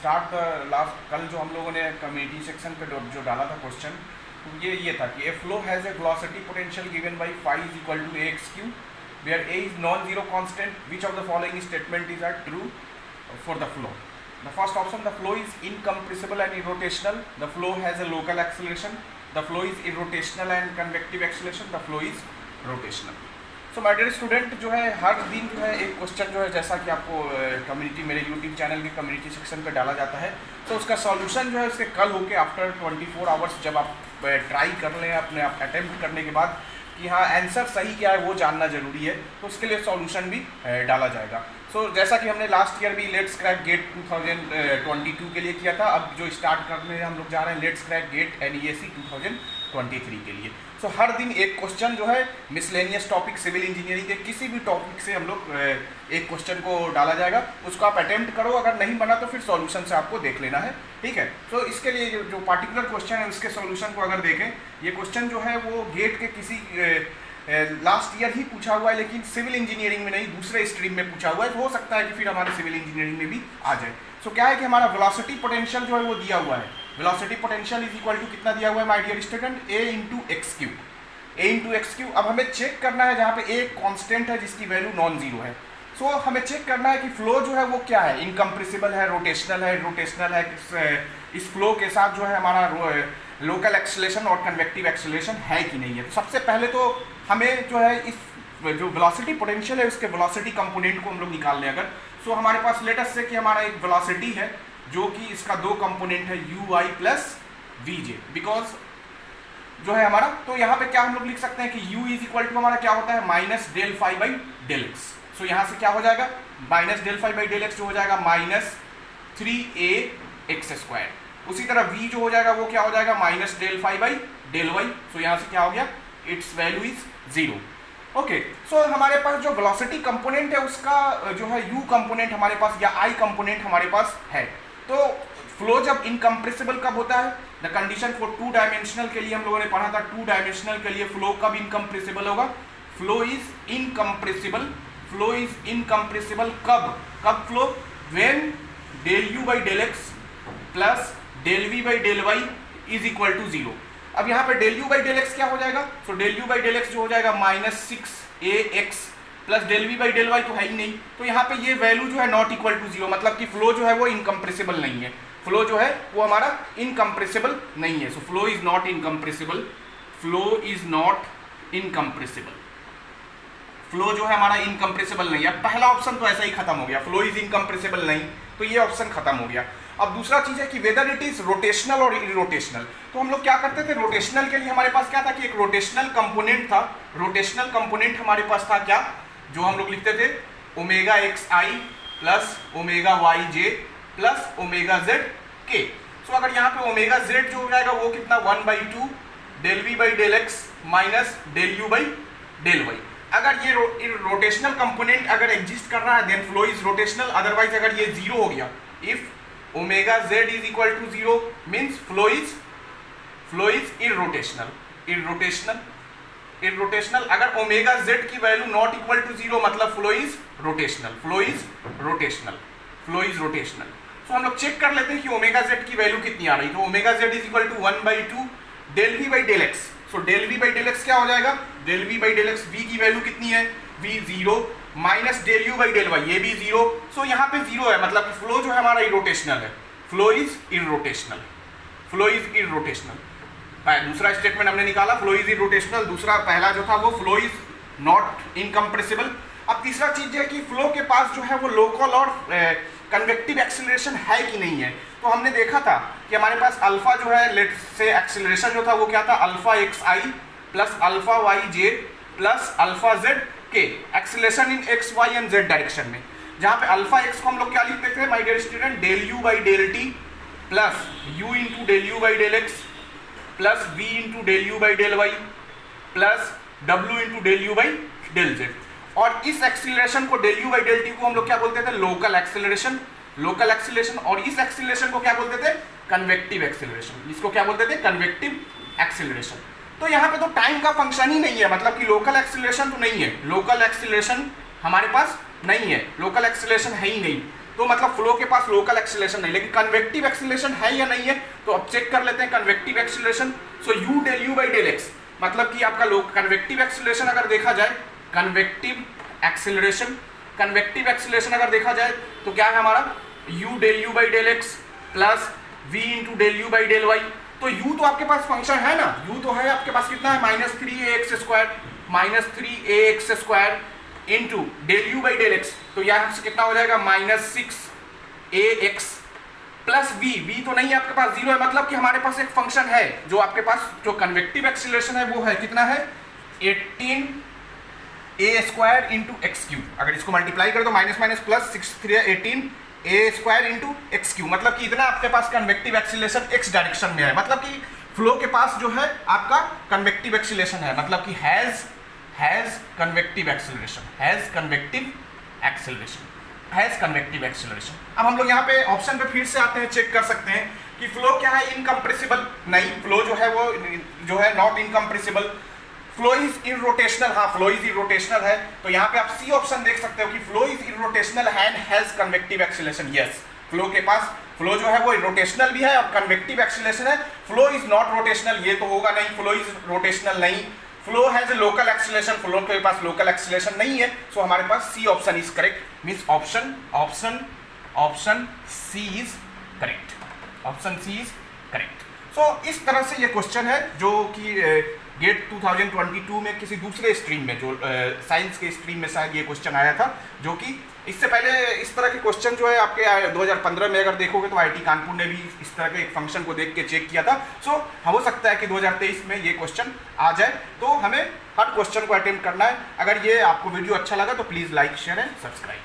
Start the last, कल जो हम लोगों ने कम्युनिटी सेक्शन पे जो डाला था क्वेश्चन, तो ये था कि ए flow has a velocity potential given by phi is equal to ax Q where a is non zero constant, which of the following statement is are true for the flow. The first option, the flow is incompressible and irrotational. The flow has a local acceleration. The flow is irrotational and convective acceleration. The flow is rotational. So my dear student, जो है हर दिन जो है एक question जो है जैसा कि आपको कम्युनिटी मेरे यूट्यूब चैनल के कम्युनिटी सेक्शन पे डाला जाता है, तो उसका सॉल्यूशन जो है उसके कल होके आफ्टर 24 आवर्स जब आप ट्राई कर लें अपने आप अटेम्प्ट करने के बाद कि हाँ आंसर सही क्या है वो जानना जरूरी है, तो उसके लिए सॉल्यूशन भी डाला जाएगा. सो जैसा कि हमने लास्ट ईयर भी लेट्स क्रैक गेट 2022 के लिए किया था, अब जो स्टार्ट करने हम लोग जा रहे हैं लेट्स क्रैक गेट NEAC 2023 के लिए. सो हर दिन एक क्वेश्चन जो है मिसलेनियस टॉपिक सिविल इंजीनियरिंग के किसी भी टॉपिक से हम लोग एक क्वेश्चन को डाला जाएगा, उसको आप अटेम्प्ट करो, अगर नहीं बना तो फिर सॉल्यूशन से आपको देख लेना है, ठीक है. तो इसके लिए जो पार्टिकुलर क्वेश्चन है उसके सॉल्यूशन को अगर देखें, ये क्वेश्चन जो है वो गेट के किसी लास्ट ईयर ही पूछा हुआ है, लेकिन सिविल इंजीनियरिंग में नहीं दूसरे स्ट्रीम में पूछा हुआ है, तो हो सकता है कि फिर हमारे सिविल इंजीनियरिंग में भी आ जाए. सो क्या है कि हमारा वेलोसिटी पोटेंशियल जो है वो दिया हुआ है. Velocity potential is equal to कितना दिया हुआ है my dear student, a into X Q. अब हमें चेक करना है जहाँ पे a कांस्टेंट है जिसकी वैल्यू नॉन जीरो है. सो हमें चेक करना है कि फ्लो जो है वो क्या है, इनकम्प्रेसिबल है, रोटेशनल है, रोटेशनल है, इस फ्लो के साथ जो है हमारा लोकल एक्सेलरेशन और कन्वेक्टिव एक्सेलरेशन है कि नहीं है. तो सबसे पहले तो हमें जो है इस जो वेलोसिटी पोटेंशियल है उसके वेलोसिटी कंपोनेंट को हम लोग निकाल लें अगर, सो हमारे पास लेट अस से कि हमारा एक वेलोसिटी है जो कि इसका दो कंपोनेंट है ui प्लस vj, बिकॉज जो है हमारा, तो यहाँ पे क्या हम लोग लिख सकते हैं कि u इज इक्वल टू हमारा क्या होता है minus del phi by del x. So यहाँ से क्या हो जाएगा minus del phi by del x जो हो जाएगा माइनस 3ax². उसी तरह v जो हो जाएगा वो क्या हो जाएगा minus del phi by del y. So यहाँ से क्या हो गया, it's value is 0. Okay, so हमारे पास जो वेलोसिटी कंपोनेंट है उसका जो है u कंपोनेंट हमारे पास या i कंपोनेंट हमारे पास है. तो फ्लो जब इनकम्प्रेसिबल कब होता है, the condition for two dimensional के लिए हम लोगों ने पढ़ा था, टू डायमेंशनल के लिए फ्लो कब इनकम्प्रेसिबल होगा, flow is incompressible. Flow is incompressible कब flow, when del u by del x plus del v by del y is equal to 0. अब यहाँ पे del u by del x क्या हो जाएगा, so del u by del x जो हो जाएगा minus 6ax plus del v by del y तो है ही नहीं, तो यहाँ पे ये वैल्यू जो है नॉट इक्वल टू 0, मतलब कि फ्लो जो है वो इनकम्प्रेसिबल नहीं है. फ्लो जो है वो हमारा इनकम्प्रेसिबल नहीं है. So flow is not incompressible, flow is not incompressible, flow जो है हमारा इनकम्प्रेसिबल नहीं है. पहला ऑप्शन तो ऐसा ही खत्म हो गया, फ्लो इज इनकम्प्रेसिबल नहीं, तो ये ऑप्शन खत्म हो गया. अब दूसरा चीज है कि वेदर इट इज रोटेशनल और इरोटेशनल. तो हम लोग क्या करते थे, रोटेशनल के लिए हमारे पास क्या था कि एक रोटेशनल कंपोनेंट था. रोटेशनल कंपोनेंट हमारे पास था क्या, जो हम लोग लिखते थे omega x i plus omega Y j plus omega Z के. सो अगर यहाँ पे ओमेगा जेड जो हो जाएगा वो कितना 1/2 del we by del X minus del you by del Y. अगर ये रोटेशनल कंपोनेंट अगर एग्जिस्ट कर रहा है then flow is rotational, otherwise अगर ये 0 हो गया, if omega Z is equal to 0 means flow is irrotational. अगर ओमेगा जेड की वैल्यू नॉट इक्वल टू 0 मतलब फ्लो इज रोटेशनल. सो हम लोग चेक कर लेते हैं कि ओमेगा जेड की वैल्यू कितनी आ रही. तो omega Z is equal to 1/2 del we by del x. So del we by del x क्या हो जाएगा, del we by del x v की वैल्यू कितनी है, v 0 minus del you by del y, ये भी 0. सो यहाँ पे 0 है, मतलब कि फ्लो जो है हमारा इरोटेशनल है, फ्लो इज इरोटेशनल. दूसरा स्टेटमेंट हमने निकाला फ्लो इज इरोटेशनल, दूसरा पहला जो था वो फ्लो इज नॉट इनकम्प्रेसिबल. अब तीसरा चीज है कि फ्लो के पास जो है वो लोकल और कन्वेक्टिव एक्सेलरेशन है कि नहीं है. तो हमने देखा था कि हमारे पास अल्फा जो है लेट से एक्सेलरेशन जो था वो क्या था, alpha x i plus alpha y j plus alpha z के, acceleration in x y and z direction में. जहाँ पे अल्फा एक्स को हम लोग क्या लिखते थे my dear student, del you by del t plus u into del you by del x plus v into del you by del y plus w into del you by del z. और इस acceleration को del you by del t को हम लोग क्या बोलते थे, local acceleration. और इस एक्सीलरेशन को क्या बोलते थे, कन्वेक्टिव एक्सीलरेशन. इसको क्या बोलते थे, कन्वेक्टिव एक्सीलरेशन. तो यहाँ पे तो टाइम का फंक्शन ही नहीं है, मतलब कि लोकल एक्सीलरेशन तो नहीं है, लोकल एक्सीलरेशन हमारे पास नहीं है, लोकल एक्सीलरेशन है ही नहीं. तो मतलब फ्लो के पास लोकल एक्सीलरेशन नहीं, लेकिन कन्वेक्टिव एक्सीलरेशन है या नहीं है, तो अब चेक कर लेते हैं convective acceleration. So u del you by del x, मतलब कि आपका कन्वेक्टिव एक्सीलरेशन अगर देखा जाए, कन्वेक्टिव एक्सीलरेशन अगर देखा जाए तो क्या है हमारा, u del you by del x plus v into del you by del y. तो u तो आपके पास फंक्शन है ना, u तो है आपके पास कितना है, -3ax square into del you by del x, तो यहाँ से कितना हो जाएगा -6ax प्लस v तो नहीं है आपके पास, 0 है, मतलब कि हमारे पास एक फंक्शन है जो आपके पास जो कन्वेक्टिव एक्सीलरेशन है वो है कितना है 18a square into x cube. अगर इसको मल्टीप्लाई करें तो minus plus 6 3 18a square into x cube, मतलब कि इतना आपके पास कन्वेक्टिव एक्सीलरेशन x डायरेक्शन में है, मतलब कि फ्लो के पास जो है आपका कन्वेक्टिव एक्सीलरेशन है, मतलब कि हैज कन्वेक्टिव एक्सीलरेशन। अब हम लोग यहाँ पे ऑप्शन पे फिर से आते हैं, चेक कर सकते हैं कि फ्लो क्या है, इनकम्प्रेसिबल नहीं, फ्लो जो है वो जो है not incompressible, flow is irrotational, हाँ फ्लो इज इरोटेशनल है, तो यहाँ पे आप सी ऑप्शन देख सकते हो कि flow is irrotational and has convective acceleration. Yes, flow के पास फ्लो जो है वो रोटेशनल भी है और कन्वेक्टिव एक्सीलरेशन है। फ्लो इज नॉट रोटेशनल, ये तो होगा नहीं, फ्लो इज रोटेशनल नहीं। Flow has local acceleration, flow के पास लोकल एक्सीलरेशन नहीं है, सो हमारे पास C option is correct, means option C is correct. So इस तरह से ये क्वेश्चन है जो कि गेट 2022 में किसी दूसरे स्ट्रीम में, जो साइंस के स्ट्रीम में शायद ये क्वेश्चन आया था, जो कि इससे पहले इस तरह के क्वेश्चन जो है आपके 2015 में अगर देखोगे तो आईटी कानपुर ने भी इस तरह के एक फंक्शन को देख के चेक किया था। सो हो सकता है कि 2023 में ये क्वेश्चन आ जाए, तो हमें हर क्वेश्चन को अटेम्प्ट करना है। अगर ये आपको वीडियो अच्छा लगा तो please like share and subscribe.